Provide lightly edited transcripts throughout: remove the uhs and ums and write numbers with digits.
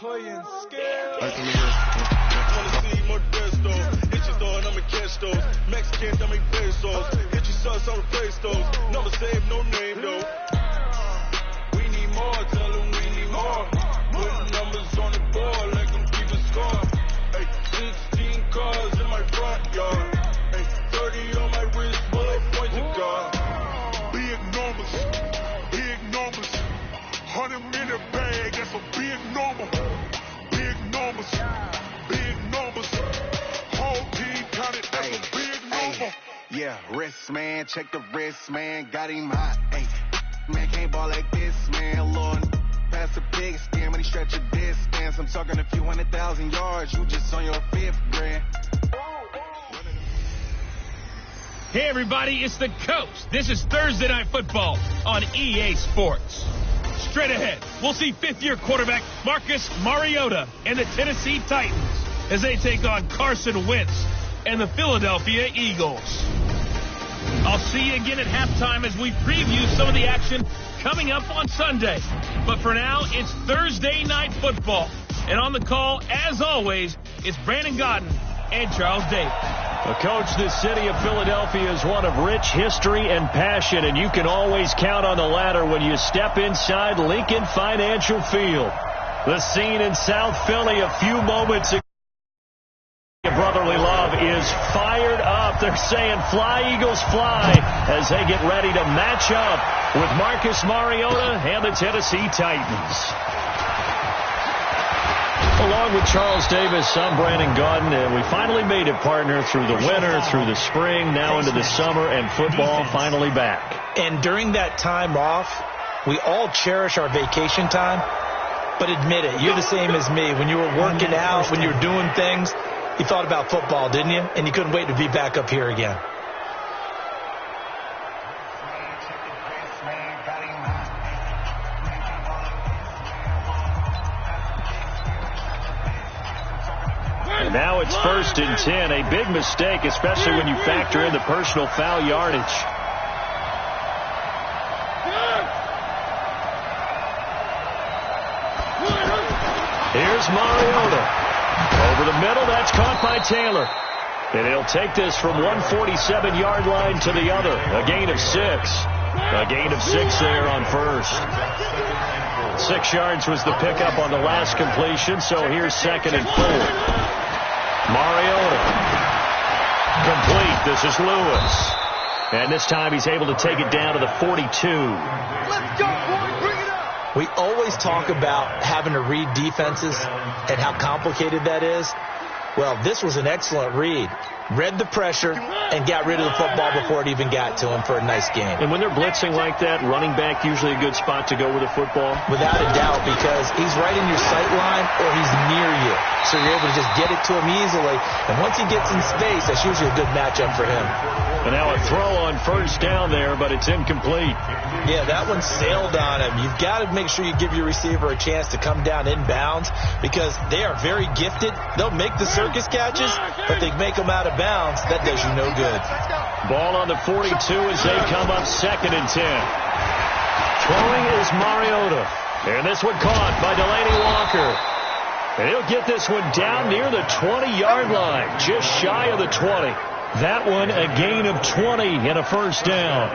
playing scale. Wanna see more Desto. Hit your door and I'ma catch those. Mexicans, I make pesos. Hit your sus, I'll replace those. Never save no name though. We need more, tell them we need more. Putting numbers on the board, like them keep a score. Hey, 16 cars in my front yard. Hey, 30 on my wrist, bullet points of God. Big numbers, 100-minute bag, that's a big number. Big numbers, whole team counted, that's a big number. Yeah, wrist man, check the wrist man, got him hot. Ay, man can't ball like this, man. Lord, pass a big skin when he stretch a distance. I'm talking a few 100,000 yards, you just on your 5th grand. Hey everybody, it's the Coach. This is Thursday Night Football on EA Sports. Straight ahead, we'll see fifth-year quarterback Marcus Mariota and the Tennessee Titans as they take on Carson Wentz and the Philadelphia Eagles. I'll see you again at halftime as we preview some of the action coming up on Sunday. But for now, it's Thursday Night Football. And on the call, as always, it's Brandon Godden and Charles Davis. Well, Coach, this city of Philadelphia is one of rich history and passion, and you can always count on the latter when you step inside Lincoln Financial Field. The scene in South Philly a few moments ago. Brotherly love is fired up. They're saying fly, Eagles, fly, as they get ready to match up with Marcus Mariota and the Tennessee Titans. Along with Charles Davis, I'm Brandon Godden, and we finally made it, partner, through the winter, through the spring, now into the summer, and football finally back. And during that time off, we all cherish our vacation time, but admit it, you're the same as me. When you were working out, when you were doing things, you thought about football, didn't you? And you couldn't wait to be back up here again. And now it's 1st and 10, a big mistake, especially when you factor in the personal foul yardage. Here's Mariota. Over the middle, that's caught by Taylor. And he'll take this from 147-yard line to the other. A gain of 6. A gain of 6 there on first. 6 yards was the pickup on the last completion, so here's 2nd and 4. Mariota. Complete. This is Lewis. And this time he's able to take it down to the 42. Let's go, boy. Bring it up. We always talk about having to read defenses and how complicated that is. Well, this was an excellent read. Read the pressure and got rid of the football before it even got to him for a nice game. And when they're blitzing like that, running back usually a good spot to go with the football? Without a doubt, because he's right in your sight line or he's near you. So you're able to just get it to him easily. And once he gets in space, that's usually a good matchup for him. And now a throw on first down there, but it's incomplete. Yeah, that one sailed on him. You've got to make sure you give your receiver a chance to come down inbounds because they are very gifted. They'll make the circus catches, but they make them out of bounds. That does you no good. Ball on the 42 as they come up 2nd and 10. Throwing is Mariota. And this one caught by Delaney Walker. And he'll get this one down near the 20-yard line, just shy of the 20. That one a gain of 20 and a first down.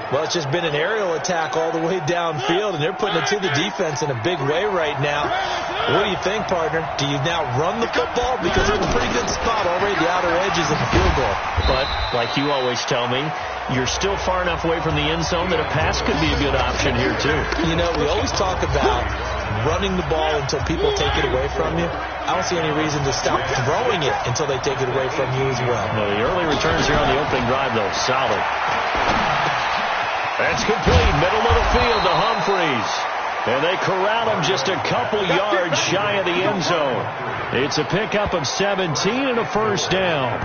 Well, it's just been an aerial attack all the way downfield, and they're putting it to the defense in a big way right now. What do you think, partner? Do you now run the football? Because they're in a pretty good spot already, the outer edges of the field goal. But, like you always tell me, you're still far enough away from the end zone that a pass could be a good option here, too. You know, we always talk about running the ball until people take it away from you. I don't see any reason to stop throwing it until they take it away from you as well. No, the early returns here on the opening drive, though, solid. That's complete. Middle of the field to Humphreys. And they corral him just a couple yards shy of the end zone. It's a pickup of 17 and a first down.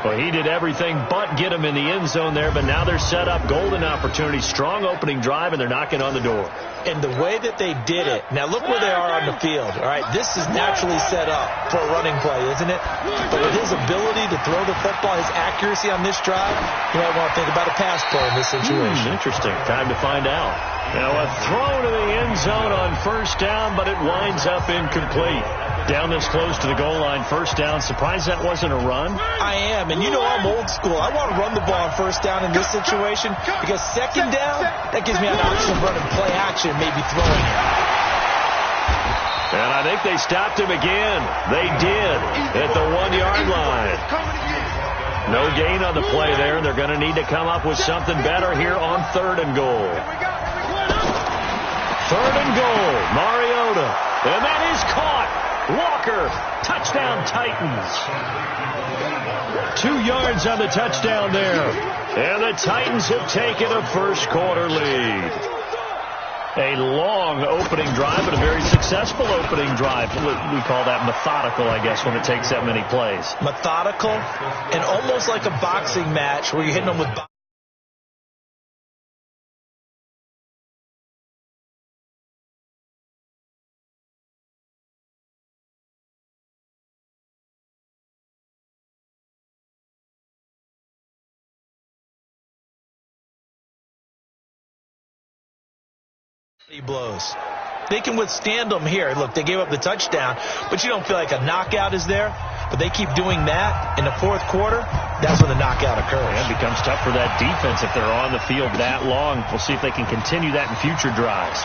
Well, he did everything but get him in the end zone there, but now they're set up. Golden opportunity, strong opening drive, and they're knocking on the door. And the way that they did it, now look where they are on the field, all right? This is naturally set up for a running play, isn't it? But with his ability to throw the football, his accuracy on this drive, you might want to think about a pass play in this situation. Interesting. Time to find out. Now a throw to the end zone on first down, but it winds up incomplete. Down this close to the goal line, first down. Surprised that wasn't a run? I am, and you know I'm old school. I want to run the ball on first down in this situation because second down, that gives me an option of running play action, maybe throwing it. And I think they stopped him again. They did at the 1-yard line. No gain on the play there. They're going to need to come up with something better here on 3rd and goal. 3rd and goal, Mariota. And that is caught. Walker, touchdown Titans. 2 yards on the touchdown there. And the Titans have taken a first-quarter lead. A long opening drive, but a very successful opening drive. We call that methodical, I guess, when it takes that many plays. Methodical and almost like a boxing match where you're hitting them with blows. They can withstand them here. Look, they gave up the touchdown, but you don't feel like a knockout is there. But they keep doing that in the 4th quarter. That's when the knockout occurs. Yeah, it becomes tough for that defense if they're on the field that long. We'll see if they can continue that in future drives.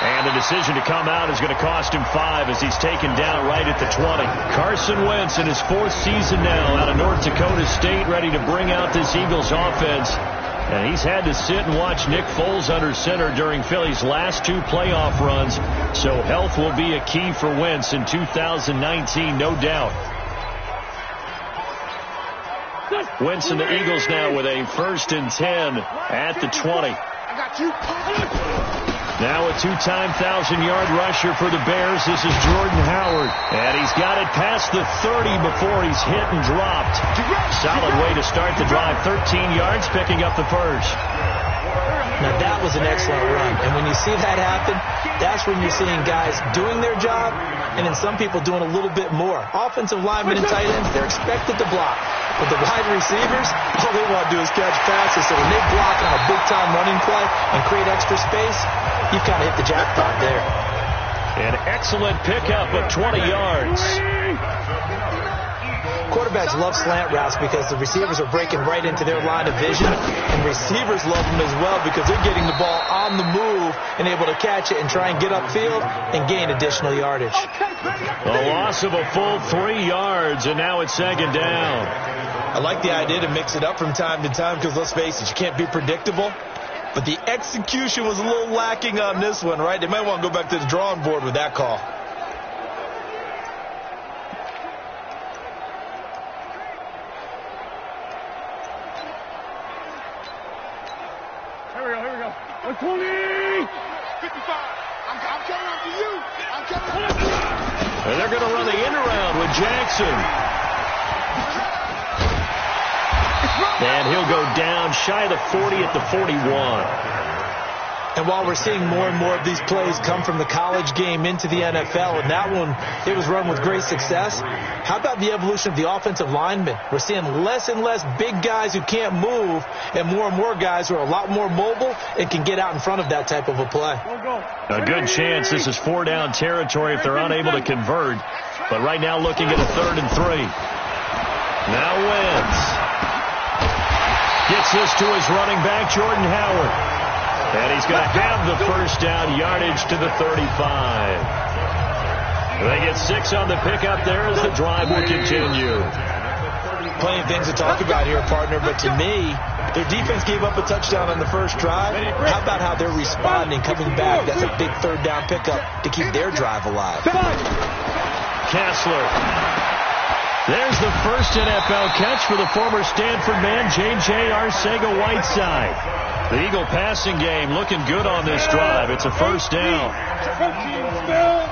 And the decision to come out is going to cost him 5 as he's taken down right at the 20. Carson Wentz in his 4th season now out of North Dakota State, ready to bring out this Eagles offense. And he's had to sit and watch Nick Foles under center during Philly's last 2 playoff runs. So health will be a key for Wentz in 2019, no doubt. Wentz and the Eagles now with a 1st and 10 at the 20. Now a 2-time 1,000-yard rusher for the Bears. This is Jordan Howard. And he's got it past the 30 before he's hit and dropped. Solid way to start the drive. 13 yards, picking up the first. Now that was an excellent run. And when you see that happen, that's when you're seeing guys doing their job and then some people doing a little bit more. Offensive linemen and tight ends, they're expected to block. But the wide receivers, all they want to do is catch passes. So when they block on a big-time running play and create extra space, you've kind of hit the jackpot there. An excellent pickup of 20 yards. Quarterbacks love slant routes because the receivers are breaking right into their line of vision, and receivers love them as well because they're getting the ball on the move and able to catch it and try and get upfield and gain additional yardage. A loss of a full 3 yards, and now it's 2nd down. I like the idea to mix it up from time to time because, let's face it, you can't be predictable. But the execution was a little lacking on this one, right? They might want to go back to the drawing board with that call. Here we go. 120! 55. I'm coming after you. And they're going to run the end around with Jackson. And he'll go down shy of the 40 at the 41. And while we're seeing more and more of these plays come from the college game into the NFL, and that one, it was run with great success, how about the evolution of the offensive linemen? We're seeing less and less big guys who can't move and more guys who are a lot more mobile and can get out in front of that type of a play. A good chance this is 4-down territory if they're unable to convert. But right now looking at a 3rd and 3. Now Wentz gets this to his running back, Jordan Howard. And he's going to have the first down yardage to the 35. They get 6 on the pickup there as the drive will continue. Plenty of things to talk about here, partner, but to me, their defense gave up a touchdown on the first drive. How about how they're responding, coming back? That's a big 3rd down pickup to keep their drive alive. Kessler. There's the first NFL catch for the former Stanford man, J.J. Arcega-Whiteside. The Eagle passing game looking good on this drive. It's a first down.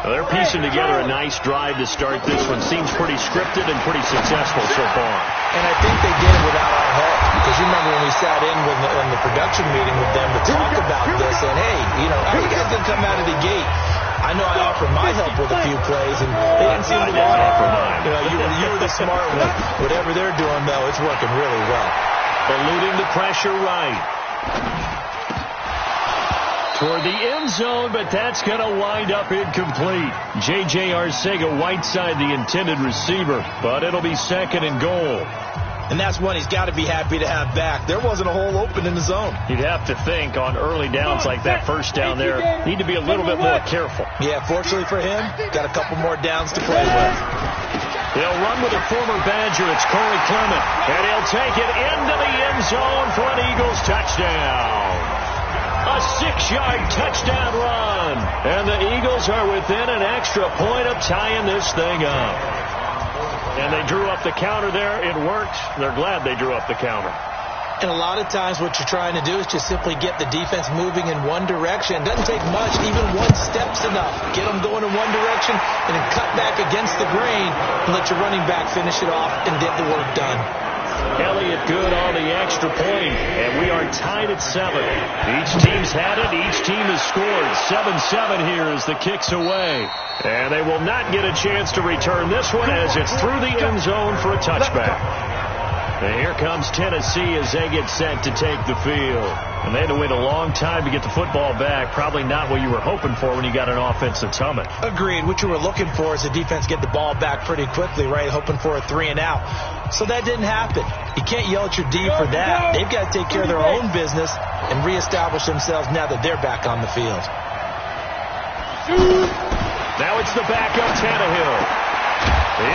They're piecing together a nice drive to start this one. Seems pretty scripted and pretty successful so far. And I think they did it without our help. Because you remember when we sat in in the production meeting with them to talk about this, and hey, how are you guys going to come out of the gate? I know I offered my help with a few plays, and they didn't seem to want it. You were the smart one. Whatever they're doing, though, it's working really well. Eluding the pressure right. Toward the end zone, but that's going to wind up incomplete. J.J. Arcega-Whiteside, the intended receiver, but it'll be second and goal. And that's one he's got to be happy to have back. There wasn't a hole open in the zone. You'd have to think on early downs like that first down there, need to be a little bit more careful. Yeah, fortunately for him, got a couple more downs to play with. They'll run with a former Badger. It's Corey Clement. And he'll take it into the end zone for an Eagles touchdown. A 6-yard touchdown run. And the Eagles are within an extra point of tying this thing up. And they drew up the counter there. It worked. They're glad they drew up the counter. And a lot of times what you're trying to do is just simply get the defense moving in one direction. It doesn't take much. Even one step's enough. Get them going in one direction and then cut back against the grain and let your running back finish it off and get the work done. Elliott good on the extra point, and we are tied at 7. Each team's had it. Each team has scored. 7-7 here as the kick's away. And they will not get a chance to return this one as it's through the end zone for a touchback. And here comes Tennessee as they get set to take the field. And they had to wait a long time to get the football back. Probably not what you were hoping for when you got an offensive summit. Agreed. What you were looking for is the defense get the ball back pretty quickly, right? Hoping for a 3-and-out. So that didn't happen. You can't yell at your D for that. They've got to take care of their own business and reestablish themselves now that they're back on the field. Now it's the backup Tannehill.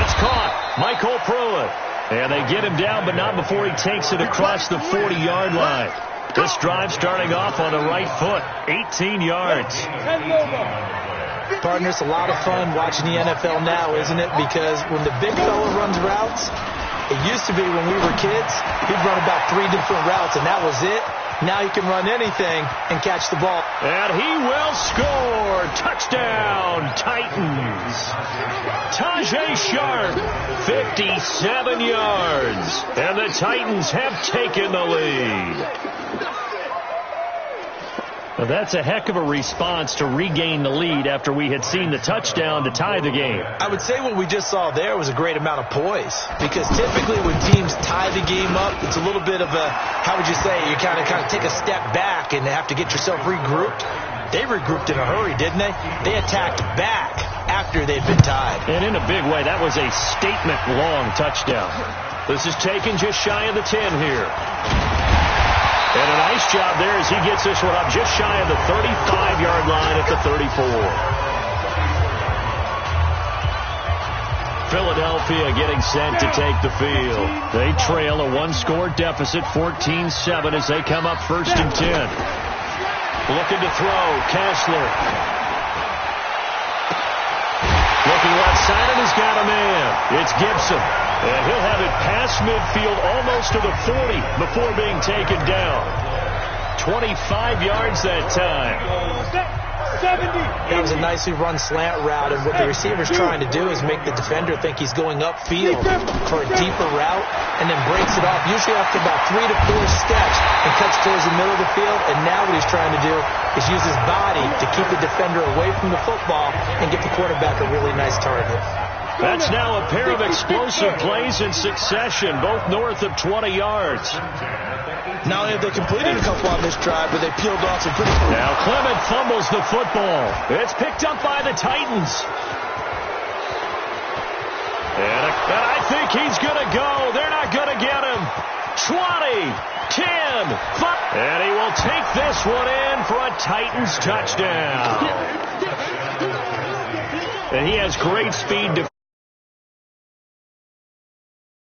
It's caught. Michael Pruitt. And they get him down, but not before he takes it across the 40-yard line. This drive starting off on the right foot. 18 yards. Partner, it's a lot of fun watching the NFL now, isn't it? Because when the big fella runs routes, it used to be when we were kids, he'd run about 3 different routes, and that was it. Now he can run anything and catch the ball. And he will score. Touchdown, Titans. Tajay Sharp, 57 yards. And the Titans have taken the lead. Well, that's a heck of a response to regain the lead after we had seen the touchdown to tie the game. I would say what we just saw there was a great amount of poise. Because typically when teams tie the game up, it's a little bit of a, how would you say, you kind of take a step back and have to get yourself regrouped. They regrouped in a hurry, didn't they? They attacked back after they'd been tied. And in a big way, that was a statement-long touchdown. This is taken just shy of the 10 here. And a nice job there as he gets this one up just shy of the 35-yard line at the 34. Philadelphia getting set to take the field. They trail a 1-score deficit, 14-7 as they come up 1st and 10. Looking to throw, Kessler. Looking left side, and he's got a man. It's Gibson. And he'll have it past midfield almost to the 40 before being taken down. 25 yards that time. That was a nicely run slant route, and what the receiver's trying to do is make the defender think he's going upfield for a deeper route, and then breaks it off, usually after about 3 to 4 steps, and cuts towards the middle of the field. And now what he's trying to do is use his body to keep the defender away from the football and get the quarterback a really nice target. That's now a pair of explosive plays in succession, both north of 20 yards. Not only have they completed a couple on this drive, but they peeled off some pretty quick. Now Clement fumbles the football. It's picked up by the Titans. And I think he's going to go. They're not going to get him. 20, 10, 5. And he will take this one in for a Titans touchdown. And he has great speed to